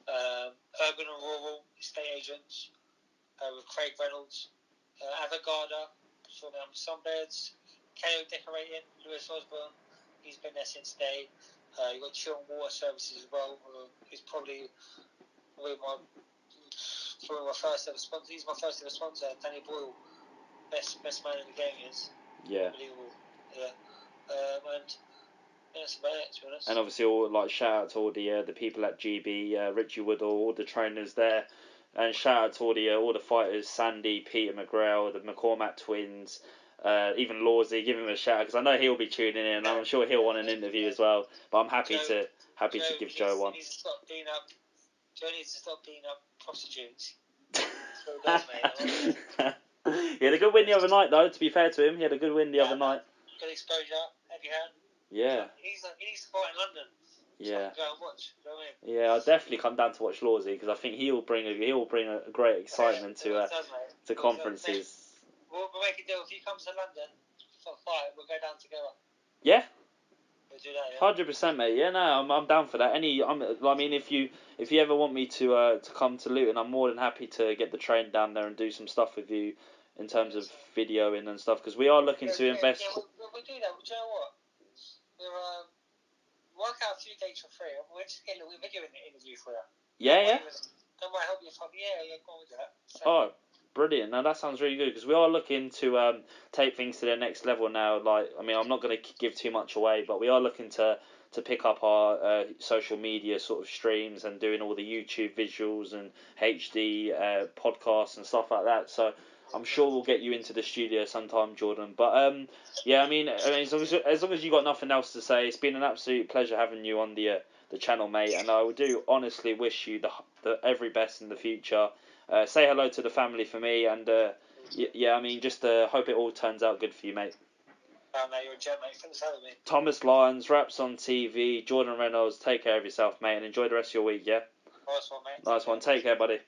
Urban and Rural Estate Agents with Craig Reynolds. Avogarda, sorting out sunbeds. KO Decorating, Lewis Osborne, he's been there since day. You've got Chill Water Services as well, who's probably my first ever sponsor. He's my first ever sponsor, Danny Boyle. Best man in the game is. Yeah. Unbelievable. Yeah. And that's about it, to be honest. And obviously, shout out to all the people at GB, Richie Woodall, all the trainers there, and shout out to all the fighters, Sandy, Peter McGrail, the McCormack twins, even Lawsy. Give him a shout because I know he'll be tuning in, and I'm sure he'll want an interview as well. But I'm happy to give Joe one. Joe needs to stop beating up prostitutes. Still does, mate. He had a good win the other night, though. To be fair to him, he had a good win the other night. Good exposure, heavy hand. Yeah. He needs to fight in London. Yeah. So go and watch. You know what I mean? Yeah, I'll definitely come down to watch Lawsy because I think he'll bring a great excitement to conferences. We'll make a deal. If he comes to London for a fight, we'll go down together. Yeah. We'll do that. Yeah? 100%, mate. Yeah, no, I'm down for that. I mean, if you ever want me to come to Luton, I'm more than happy to get the train down there and do some stuff with you in terms of videoing and stuff because we are looking to invest. Yeah, we'll do that. Do you know what? We'll work out a few dates for free. We'll just get a little video interview for you. Yeah. That might help you. Yeah, go on with that. So, oh, brilliant. Now that sounds really good because we are looking to take things to the next level now. Like, I mean, I'm not going to give too much away, but we are looking to pick up our social media sort of streams and doing all the YouTube visuals and HD podcasts and stuff like that. So I'm sure we'll get you into the studio sometime, Jordan. But yeah, I mean, as long as you got nothing else to say, it's been an absolute pleasure having you on the channel, mate. And I do honestly wish you the every best in the future. Say hello to the family for me, and yeah, I mean, just hope it all turns out good for you, mate. mate, you're a gem, mate. Thanks for having me. Thomas Lyons, Raps on TV, Jordan Reynolds, take care of yourself, mate, and enjoy the rest of your week, yeah? Nice one, mate. Nice one. Take care, buddy.